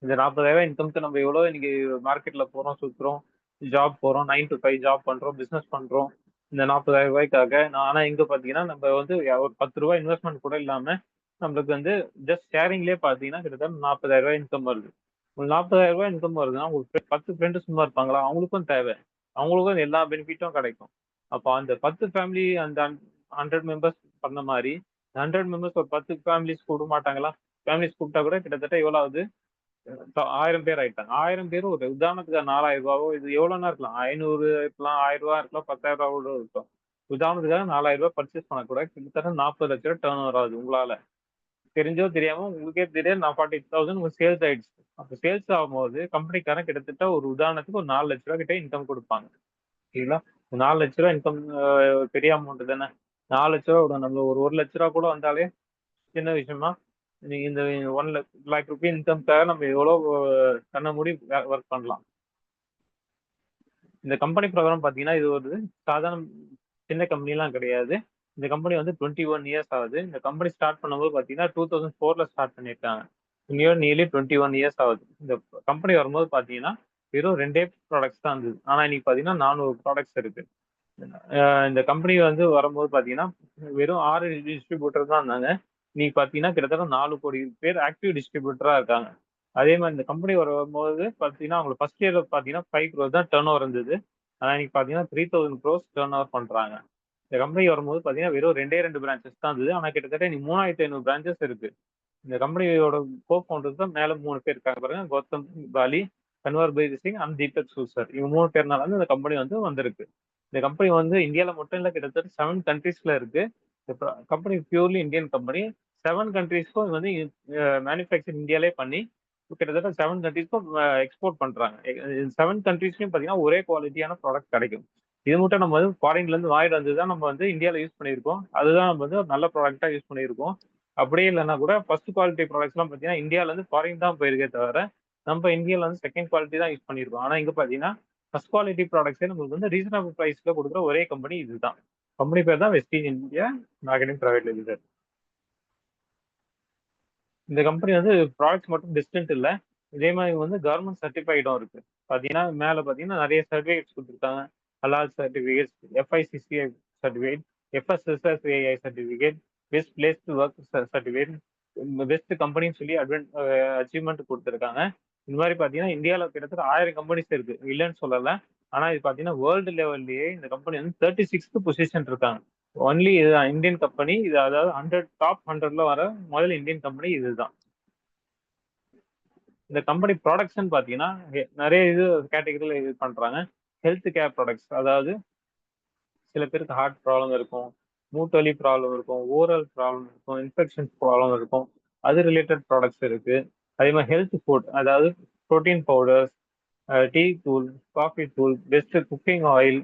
இந்த 40,000 இன்கம்க்கு நம்ம எவ்வளோ இன்னைக்கு மார்க்கெட்ல போறோம், சுத்துறோம், ஜாப் போறோம், 9 to 5 ஜாப் பண்றோம், பிசினஸ் பண்றோம். இந்த ரூ. 40,000க்காக ஆனா இங்க பார்த்தீங்கன்னா, நம்ம வந்து ஒரு ரூ. 10 இன்வெஸ்ட்மென்ட் கூட இல்லாம, நம்மளுக்கு வந்து ஜஸ்ட் ஷேரிங்லயே பார்த்தீங்கன்னா, கிட்டத்தட்ட ரூ. 40,000 இன்கம் வருது. உங்களுக்கு ரூ. 40,000 இன்கம் வருதுன்னா, உங்களுக்கு 10 ஃப்ரெண்ட் சும்மா இருப்பாங்களா? அவங்களுக்கும் தேவை. அவங்களுக்கும் எல்லா பெனிஃபிட்டும் கிடைக்கும். அப்ப அந்த 10 ஃபேமிலி அந்த 100 மெம்பர்ஸ் பண்ண மாரி, 100 மெம்பர்ஸ் ஒரு 10 ஃபேமிலீஸ் கூப்பிட மாட்டாங்களா? ஃபேமிலீஸ் கூப்பிட்டா கூட கிட்டத்தட்ட எவ்வளோ ஆகுது? 1000 பேர் ஆயிட்டாங்க. 1000 பேரு ஒரு உதாரணத்துக்கு ரூ. 4,000வோ இது எவ்வளோன்னா இருக்கலாம். 500 இருக்கலாம், ரூ. 1000 இருக்கலாம், ரூ. 10,000 கூட இருக்கும். உதாரணத்துக்காக ரூ. 4,000 பர்ச்சேஸ் பண்ணா கூட கிட்டத்தட்ட 40,00,000 டர்ன் ஓவர் ஆகுது உங்களால. தெரிஞ்சோ தெரியாமோ உங்களுக்கே தெரியாது நான் 40,000 உங்களுக்கு சேல்ஸ் ஆயிடுச்சு. அப்ப சேல்ஸ் ஆகும்போது கம்பெனிக்காரன் கிட்டத்தட்ட ஒரு உதாரணத்துக்கு ஒரு ரூ. 4,00,000 கிட்ட இன்கம் குடுப்பாங்க. சரிங்களா? ரூ. 4,00,000 இன்கம் பெரிய அமௌண்ட் தானே! ரூ. 4,00,000 விட நம்ம ஒரு ரூ. 1,00,000 கூட வந்தாலே சின்ன விஷயமா, நீங்க இந்த 1 லேக் ரூபி இன்கம்க்காக நம்ம எவ்வளோ கண்ண மூடி ஒர்க் பண்ணலாம். இந்த கம்பெனி பிரகாரம் பார்த்தீங்கன்னா, இது ஒரு சாதாரண சின்ன கம்பெனிலாம் கிடையாது. இந்த கம்பெனி வந்து 21 இயர்ஸ் ஆகுது. இந்த கம்பெனி ஸ்டார்ட் பண்ணும்போது பார்த்தீங்கன்னா, 2004ல ஸ்டார்ட் பண்ணியிருக்காங்க. நியர்லி 21 இயர்ஸ் ஆகுது. இந்த கம்பெனி வரும்போது பார்த்தீங்கன்னா, வெறும் 2டே ப்ராடக்ட்ஸ் தான் இருந்தது. ஆனா இன்னைக்கு பார்த்தீங்கன்னா 400 ப்ராடக்ட்ஸ் இருக்கு. இந்த கம்பெனி வந்து வரும்போது பார்த்தீங்கன்னா, வெறும் 6 டிஸ்ட்ரிபியூட்டர் தான் இருந்தாங்க. இன்னைக்கு பார்த்தீங்கன்னா, கிட்டத்தட்ட 4,00,00,000 பேர் ஆக்டிவ் டிஸ்ட்ரிபியூட்டரா இருக்காங்க. அதே மாரி இந்த கம்பெனி வரும்போது பார்த்தீங்கன்னா, அவங்களுக்கு ஃபர்ஸ்ட் இயர்ல பார்த்தீங்கன்னா 5 crore தான் டர்ன் ஓவர் இருந்தது. ஆனா இன்னைக்கு பார்த்தீங்கன்னா 3000 crores டர்ன் ஓவர் பண்றாங்க. இந்த கம்பெனி வரும்போது பார்த்தீங்கன்னா, வெறும் 2 பிரான்சஸ் தான் இருந்தது. ஆனா கிட்டத்தட்ட இன்னைக்கு 3,500 பிரான்சஸ் இருக்கு. இந்த கம்பெனியோட ஃபவுண்டர்ஸ் தான் மேல 3 பேர் இருக்காங்க பாருங்க. கௌதம் பாலி, கன்வர் பைர் சிங் அண்ட் தீபக் சூசர். இவங்க 3 பேர்னால வந்து இந்த கம்பெனி வந்து வந்திருக்கு. இந்த கம்பெனி வந்து இந்தியால மட்டும் இல்ல கிட்டத்தட்ட 7 கண்ட்ரீஸ்ல இருக்கு. இந்த கம்பெனி பியூர்லி இந்தியன் கம்பெனி. 7 கண்ட்ரீஸ்க்கும் வந்து மேனுஃபேக்சர் இந்தியாலயே பண்ணி கிட்டத்தட்ட 7 கண்ட்ரீஸ்க்கும் எக்ஸ்போர்ட் பண்றாங்க. 7 கண்ட்ரீஸ்லயும் பார்த்தீங்கன்னா, ஒரே குவாலிட்டியான ப்ராடக்ட் கிடைக்கும். இது மட்டும் நம்ம வந்து ஃபாரின்ல இருந்து வாங்கிட்டு வந்து தான் நம்ம வந்து இந்தியால யூஸ் பண்ணியிருக்கோம். அதுதான் நம்ம வந்து ஒரு நல்ல ப்ராடக்ட்டா யூஸ் பண்ணியிருக்கோம். அப்படியே இல்லன்னா கூட ஃபர்ஸ்ட் குவாலிட்டி ப்ராடக்ட்ஸ்லாம் பார்த்தீங்கன்னா, இந்தியால இருந்து ஃபாரின் தான் போயிருக்கே தவிர, நம்ம இந்தியால வந்து செகண்ட் குவாலிட்டி தான் யூஸ் பண்ணியிருக்கோம். ஆனா இங்க பார்த்தீங்கன்னா, ஃபர்ஸ்ட் குவாலிட்டி ப்ராடக்ட்ஸே நம்மளுக்கு வந்து ரீசனபிள் பிரைஸ்ல குடுக்குற ஒரே கம்பெனி இதுதான். கம்பெனி பேர் தான் Vestige India marketing private limited. இந்த கம்பெனி வந்து ப்ராடக்ட்ஸ் மட்டும் டிஸ்டன்ட் இல்லை, இதே மாதிரி வந்து கவர்மெண்ட் சர்டிஃபைடும் இருக்கு. பார்த்தீங்கன்னா மேலே பார்த்தீங்கன்னா நிறைய சர்டிஃபிகேட்ஸ் கொடுத்துருக்காங்க. Halal certificate, FICCI certificate, FSSSAI certificate, best place to work certificate, best கம்பெனின்னு சொல்லி அச்சீவ்மெண்ட் கொடுத்துருக்காங்க. இந்த மாதிரி பார்த்தீங்கன்னா இந்தியாவில் கிட்டத்தட்ட 1000 கம்பெனிஸ் இருக்கு, இல்லைன்னு சொல்லலை. ஆனால் இது பார்த்தீங்கன்னா வேர்ல்டு லெவல்லையே இந்த கம்பெனி வந்து 36th பொசிஷன் இருக்காங்க. ஒன்லி இது இந்தியன் கம்பெனி இது, அதாவது 100 டாப் 100ல வர முதல் இந்தியன் கம்பெனி இதுதான். இந்த கம்பெனி ப்ராடக்ட்ஸ்ன்னு பார்த்தீங்கன்னா நிறைய இது கேட்டகரியில் இது பண்றாங்க. ஹெல்த் கேர் ப்ராடக்ட்ஸ், அதாவது சில பேருக்கு ஹார்ட் ப்ராப்ளம் இருக்கும், மூட்டு வலி ப்ராப்ளம் இருக்கும், ஓரல் ப்ராப்ளம் இருக்கும், இன்ஃபெக்ஷன் ப்ராப்ளம் இருக்கும், அது ரிலேட்டட் ப்ராடக்ட்ஸ் இருக்கு. அதே மாதிரி ஹெல்த் ஃபுட், அதாவது ப்ரோட்டீன் பவுடர்ஸ், டீ தூள், காஃபி தூள், best cooking oil,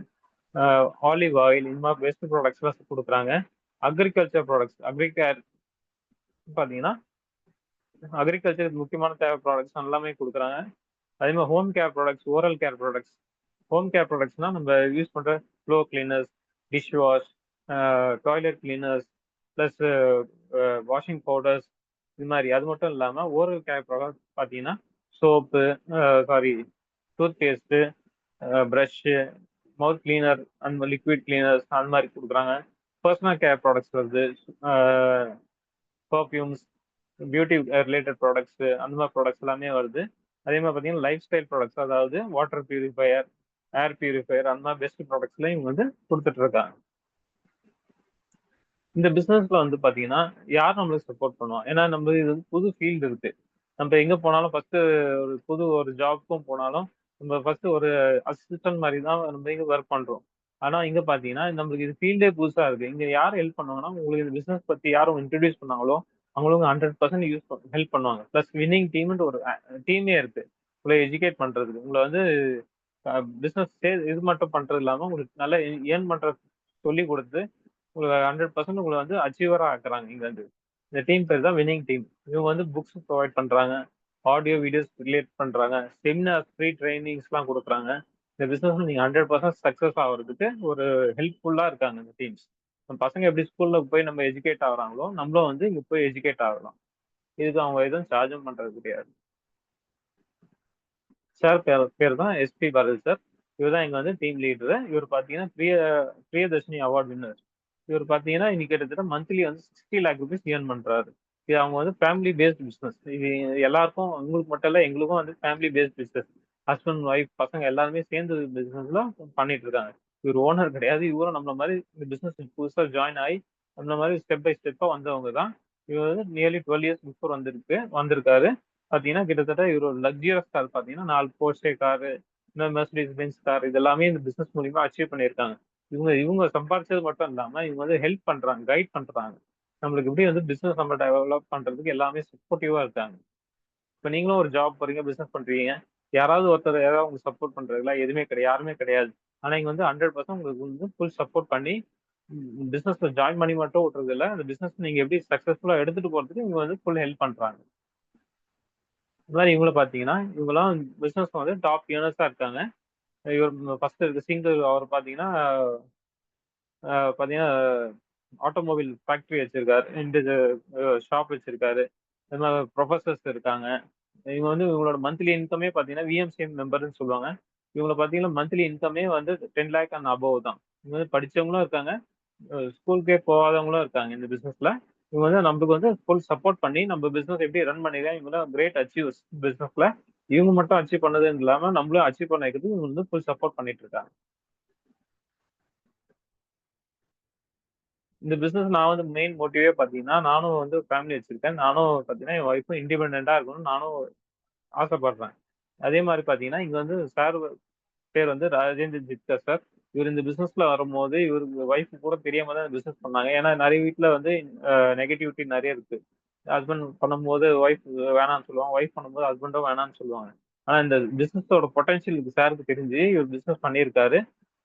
olive oil, இந்த மாதிரி பெஸ்ட் ப்ராடக்ட்ஸ்லாம் கொடுக்குறாங்க. அக்ரிகல்ச்சர் ப்ராடக்ட்ஸ், அக்ரிகேர் பார்த்தீங்கன்னா அக்ரிகல்ச்சருக்கு முக்கியமான தேவை ப்ராடக்ட்ஸ் எல்லாமே கொடுக்குறாங்க. அதே மாதிரி home care products, oral care products. Home care ப்ராடக்ட்ஸ்னா நம்ம யூஸ் பண்ணுற floor cleaners, dish wash, toilet cleaners, plus washing powders, இது மாதிரி. அது மட்டும் இல்லாமல் ஓரல் கேர் ப்ராடக்ட் பார்த்தீங்கன்னா soap, sorry toothpaste, brush, mouth cleaner, அந்த லிக்விட் கிளீனர்ஸ் அந்த மாதிரி கொடுக்குறாங்க. பர்சனல் கேர் ப்ராடக்ட்ஸ் வருது, பர்ஃப்யூம்ஸ், பியூட்டி ரிலேட்டட் ப்ராடக்ட்ஸ், அந்த மாதிரி ப்ராடக்ட்ஸ் எல்லாமே வருது. அதே மாதிரி பார்த்தீங்கன்னா லைஃப் ஸ்டைல் ப்ராடக்ட்ஸ், அதாவது வாட்டர் பியூரிஃபையர், ஏர் பியூரிஃபையர், அந்த மாதிரி பெஸ்ட் ப்ராடக்ட்ஸ்லாம் இவங்க வந்து கொடுத்துட்டு இருக்காங்க. இந்த பிசினஸ்ல வந்து பாத்தீங்கன்னா யார் நம்மளுக்கு சப்போர்ட் பண்ணுவோம், ஏன்னா நம்ம இது வந்து புது ஃபீல்டு இருக்கு. நம்ம எங்க போனாலும் ஃபர்ஸ்ட் ஒரு ஜாப்க்கும் போனாலும் நம்ம ஃபர்ஸ்ட் ஒரு அசிஸ்டன்ட் மாதிரி தான் நம்ம இங்க ஒர்க் பண்றோம். ஆனா இங்க பாத்தீங்கன்னா நம்மளுக்கு இது ஃபீல்டே புதுசா இருக்கு. இங்க யார் ஹெல்ப் பண்ணுவாங்கன்னா, உங்களுக்கு இந்த பிசினஸ் பத்தி யாரும் இன்ட்ரடியூஸ் பண்ணாங்களோ அவங்களுக்கு 100% ஹெல்ப் பண்ணுவாங்க. பிளஸ் வின்னிங் டீம்னு ஒரு டீமே இருக்கு உங்களை எஜுகேட் பண்றதுக்கு. உங்களை வந்து பிசினஸ் இது மட்டும் பண்றது இல்லாம உங்களுக்கு நல்லா ஏர்ன் பண்ற சொல்லி கொடுத்து உங்களுக்கு 100% உங்களை வந்து அச்சீவரா ஆக்குறாங்க. இங்க வந்து இந்த டீம் பேர் தான் வின்னிங் டீம். இவங்க வந்து புக்ஸ் ப்ரொவைட் பண்றாங்க, ஆடியோ வீடியோஸ் ரிலேட் பண்றாங்க, செமினார் ஃப்ரீ ட்ரைனிங்ஸ் எல்லாம் கொடுக்குறாங்க. இந்த பிசினஸ் நீங்க 100% சக்சஸ் ஆகிறதுக்கு ஒரு ஹெல்ப்ஃபுல்லா இருக்காங்க இந்த டீம்ஸ். நம்ம பசங்க எப்படி ஸ்கூல்ல போய் நம்ம எஜுகேட் ஆகுறாங்களோ நம்மளும் வந்து இங்க போய் எஜுகேட் ஆகலாம். இதுக்கு அவங்க எதுவும் சார்ஜும் பண்றது கிடையாது. சார் பேர் தான் எஸ்பி பாரதி சார். இவர் தான் இங்க வந்து டீம் லீடரு. இவர் பாத்தீங்கன்னா பிரியதர்ஷினி அவார்ட் வின்னர். இவர் பாத்தீங்கன்னா இன்னைக்கு கிட்டத்தட்ட மந்த்லி வந்து 60 லேக் ருபீஸ் ஏர்ன் பண்றாரு. இது அவங்க வந்து ஃபேமிலி பேஸ்ட் பிசினஸ். இது எல்லாருக்கும், உங்களுக்கு மட்டும் இல்ல, எங்களுக்கும் வந்து family based business. Husband wife பசங்க எல்லாருமே சேர்ந்து பிசினஸ்ல பண்ணிட்டு இருக்காங்க. இவர் ஓனர் கிடையாது. இவரும் நம்மள மாதிரி இந்த பிசினஸ் புதுசா ஜாயின் ஆகி நம்மள மாதிரி ஸ்டெப் பை ஸ்டெப்பா வந்தவங்க தான். இவர் வந்து நியர்லி 12 இயர்ஸ் பிஃபோர் வந்திருக்காரு. பாத்தீங்கன்னா கிட்டத்தட்ட இவர் ஒரு லக்ஸியஸ் கார் பாத்தீங்கன்னா 4 போர்ஷே காரு, இந்த மெர்சிடிஸ் பென்ஸ் கார், இதெல்லாமே இந்த பிசினஸ் மூலியமா அச்சீவ் பண்ணியிருக்காங்க. இவங்க இவங்க சம்பாதிச்சது மட்டும் இல்லாம இவங்க வந்து ஹெல்ப் பண்றாங்க, கைட் பண்றாங்க. நம்மளுக்கு எப்படி வந்து பிசினஸ் நம்ம டெவலப் பண்றதுக்கு எல்லாமே சப்போர்ட்டிவா இருக்காங்க. இப்ப நீங்களும் ஒரு ஜாப் போறீங்க, பிசினஸ் பண்றீங்க, யாராவது ஒருத்தர் யாராவது உங்களுக்கு சப்போர்ட் பண்றதுல எதுவுமே கிடையாது, யாருமே கிடையாது. ஆனா இங்க வந்து 100% உங்களுக்கு வந்து ஃபுல் சப்போர்ட் பண்ணி பிசினஸ்ல ஜாயின் பண்ணி மட்டும் விட்டுறது இல்ல, அந்த பிசினஸ் நீங்க எப்படி சக்சஸ்ஃபுல்லா எடுத்துட்டு போறதுக்கு இவங்க வந்து ஃபுல் ஹெல்ப் பண்றாங்க. இந்த மாதிரி இவங்கள பாத்தீங்கன்னா இவங்கெல்லாம் பிசினஸ் வந்து டாப் ஏர்னர்ஸா இருக்காங்க. இவர் ஃபர்ஸ்ட் இருக்கு சிங்கிள். அவர் பாத்தீங்கன்னா பாத்தீங்கன்னா ஆட்டோமொபைல் ஃபேக்டரி வச்சிருக்காரு, இந்த ஷாப் வச்சிருக்காரு. அது மாதிரி ப்ரொஃபசர்ஸ் இருக்காங்க. இவங்க வந்து இவங்களோட மந்த்லி இன்கமே பாத்தீங்கன்னா விஎம்சிஎம் மெம்பர்னு சொல்லுவாங்க. இவங்களை பாத்தீங்கன்னா மந்த்லி இன்கமே வந்து 10 லேக் அண்ட் அபவ் தான். இவங்க வந்து படிச்சவங்களும் இருக்காங்க, ஸ்கூலுக்கே போகாதவங்களும் இருக்காங்க இந்த பிசினஸ்ல. இவங்க வந்து நம்மளுக்கு வந்து ஃபுல் சப்போர்ட் பண்ணி நம்ம பிசினஸ் எப்படி ரன் பண்ணிருக்காங்க. இவங்க தான் கிரேட் அச்சீவ்ஸ் பிசினஸ்ல. இவங்க மட்டும் அச்சீவ் பண்ணது இல்லாம நம்மளும் அச்சீவ் பண்ண வைக்கிறது இவங்க வந்து ஃபுல் சப்போர்ட் பண்ணிட்டு இருக்காங்க. இந்த பிசினஸ் நான் வந்து மெயின் மோட்டிவே பாத்தீங்கன்னா, நானும் வந்து ஃபேமிலி வச்சிருக்கேன். நானும் பாத்தீங்கன்னா என் ஒய்ஃபும் இண்டிபெண்டா இருக்கணும்னு நானும் ஆசைப்படுறேன். அதே மாதிரி பாத்தீங்கன்னா இங்க வந்து சார் பேர் வந்து ராஜேந்திர ஜித்கா சார். இவர் இந்த பிசினஸ்ல வரும்போது இவருக்கு ஒய்ஃப் கூட தெரியாம தான் பிசினஸ் பண்ணாங்க. ஏன்னா நிறைய வீட்ல வந்து நெகட்டிவிட்டி நிறைய இருக்கு. ஹஸ்பண்ட் பண்ணும்போது ஒய்ஃப் வேணாம்னு சொல்லுவாங்க, ஒய்ஃப் பண்ணும்போது ஹஸ்பண்டும் வேணாம்னு சொல்லுவாங்க. ஆனா இந்த பிசினஸோட பொட்டன்ஷியல் சாருக்கு தெரிஞ்சு இவர் பிசினஸ் பண்ணியிருக்காரு.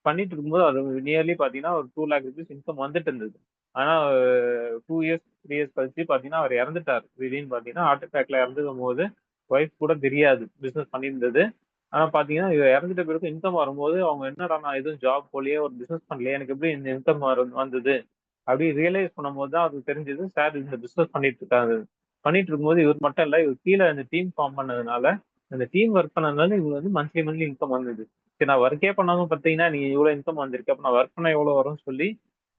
பண்ணிட்டு இருக்கும்போது அது நியர்லி பாத்தீங்கன்னா ஒரு 2 லேக் ருபீஸ் இன்கம் வந்துட்டு இருந்தது. ஆனா 2 இயர்ஸ் 3 இயர்ஸ் கழிச்சு பாத்தீங்கன்னா அவர் இறந்துட்டார். திடீர்னு பாத்தீங்கன்னா ஹார்ட் அட்டாக்ல இறந்துக்கும் போது ஒய்ஃப் கூட தெரியாது பிசினஸ் பண்ணியிருந்தது. ஆனா பாத்தீங்கன்னா, இவ இறந்துட்ட பிறகு இன்கம் வரும்போது, அவங்க என்னடா நான் எதுவும் ஜாப் போலயே, ஒரு பிசினஸ் பண்ணலையே, எனக்கு எப்படி இந்த இன்கம் வந்தது? அப்படி ரியலைஸ் பண்ணும்போது தான் அது தெரிஞ்சது. சார் இந்த பிசினஸ் பண்ணிட்டு இருக்காரு. பண்ணிட்டு இருக்கும்போது இவர் மட்டும் இல்ல, இவர் கீழ இந்த டீம் ஃபார்ம் பண்ணதுனால, அந்த டீம் ஒர்க் பண்ணதுனால இவங்களுக்கு வந்து மந்த்லி மந்த்லி இன்கம் வந்தது. சரி நான் ஒர்க்கே பண்ணாம பாத்தீங்கன்னா, நீங்க இவ்வளவு இன்கம் வந்திருக்கு. அப்ப நான் ஒர்க் பண்ணா எவ்வளவு வரும்னு சொல்லி,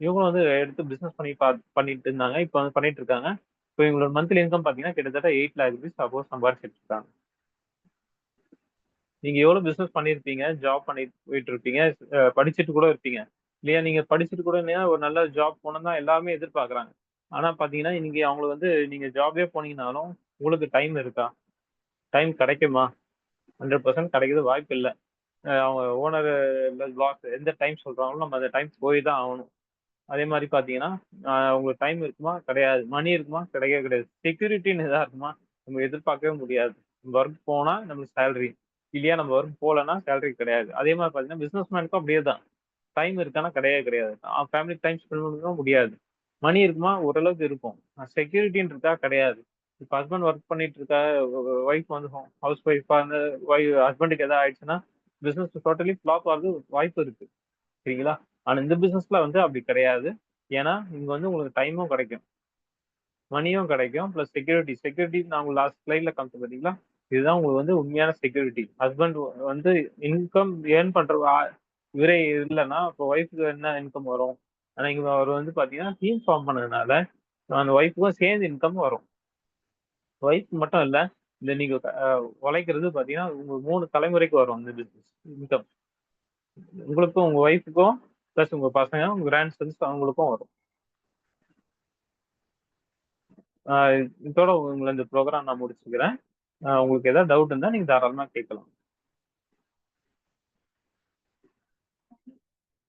இவங்களும் வந்து எடுத்து பிசினஸ் பண்ணி பண்ணிட்டு இருந்தாங்க. இப்ப வந்து பண்ணிட்டு இருக்காங்க. இப்ப இவங்களோட மந்த்லி இன்கம் பாத்தீங்கன்னா, கிட்டத்தட்ட 8,00,000 சப்போஸ் சம்பாரிச்சுட்டு இருக்காங்க. நீங்க எவ்வளவு பிசினஸ் பண்ணியிருப்பீங்க, ஜாப் பண்ணிட்டு போயிட்டு இருப்பீங்க, படிச்சுட்டு கூட இருப்பீங்க. இல்லையா? நீங்க படிச்சுட்டு கூட இல்லையா ஒரு நல்ல ஜாப் போகணும்னு தான் எல்லாருமே எதிர்பார்க்குறாங்க. ஆனா பார்த்தீங்கன்னா, இன்னைக்கு அவங்களுக்கு வந்து நீங்க ஜாபே போனீங்கனாலும், உங்களுக்கு டைம் இருக்கா? டைம் கிடைக்குமா? 100% கிடைக்கிறது வாய்ப்பு இல்ல. அவங்க ஓனர் இல்ல பாஸ் எந்த டைம் சொல்றாங்களோ, நம்ம அந்த டைம் போய் தான் ஆகணும். அதே மாரி பார்த்தீங்கன்னா, உங்களுக்கு டைம் இருக்குமா? கிடையாது. மணி இருக்குமா? கிடையவே கிடையாது. செக்யூரிட்டின்னு எதா இருக்குமா? நம்ம எதிர்பார்க்கவே முடியாது. ஒர்க் போனா நம்மளுக்கு சேலரி. இல்லையா நம்ம ஒர்க் போலன்னா சேலரி கிடையாது. அதே மாரி பார்த்தீங்கன்னா, பிசினஸ் மேனுக்கும் அப்படியே தான். டைம் இருக்கான்னா கிடையவே கிடையாது. ஃபேமிலிக்கு டைம் ஸ்பெண்ட் பண்ணவும் முடியாது. மணி இருக்குமா? ஓரளவுக்கு இருக்கும். செக்யூரிட்டின்னு இருக்கா? கிடையாது. இப்ப ஹஸ்பண்ட் ஒர்க் பண்ணிட்டு இருக்கா, ஒய்ஃப் வந்து ஹவுஸ் ஒய்ஃபா இருந்து ஹஸ்பண்டுக்கு எதாவது ஆயிடுச்சுன்னா, பிசினஸ் டோட்டலி ஃப்ளாப் ஆகுறது வாய்ப்பு இருக்கு. சரிங்களா? ஆனா இந்த பிசினஸ்ல வந்து அப்படி கிடையாது. ஏன்னா, இங்க வந்து உங்களுக்கு டைமும் கிடைக்கும். மணியும் கிடைக்கும். Plus security. செக்யூரிட்டி நான் உங்களுக்கு லாஸ்ட் ஸ்லைட்ல காமிச்சேன் பார்த்தீங்களா? இதுதான் உங்களுக்கு வந்து உண்மையான செக்யூரிட்டி. ஹஸ்பண்ட் வந்து இன்கம் ஏர்ன் பண்ற இவரே இல்லன்னா, அப்போ ஒய்ஃப்க்கு என்ன இன்கம் வரும்? ஆனா இங்க அவர் வந்து பார்த்தீங்கன்னா, டீம் ஃபார்ம் பண்ணதுனால, அந்த ஒய்ஃப்க்கும் சேர்ந்து இன்கம் வரும். ஒய்ஃப் மட்டும் இல்ல, இந்த நீங்க உழைக்கிறது பார்த்தீங்கன்னா, உங்க 3 தலைமுறைக்கு வரும் இந்த பிசினஸ் இன்கம். உங்களுக்கும், உங்க ஒய்ஃப்க்கும், பிளஸ் உங்க பசங்க, உங்க கிராண்ட் சன்ஸ் அவங்களுக்கும் வரும். அ இதோட உங்கள இந்த ப்ரோகிராம் நான் முடிச்சுக்கிறேன். உங்களுக்கு ஏதாவது டவுட் இருந்தா நீங்க தாராளமா கேட்கலாம்.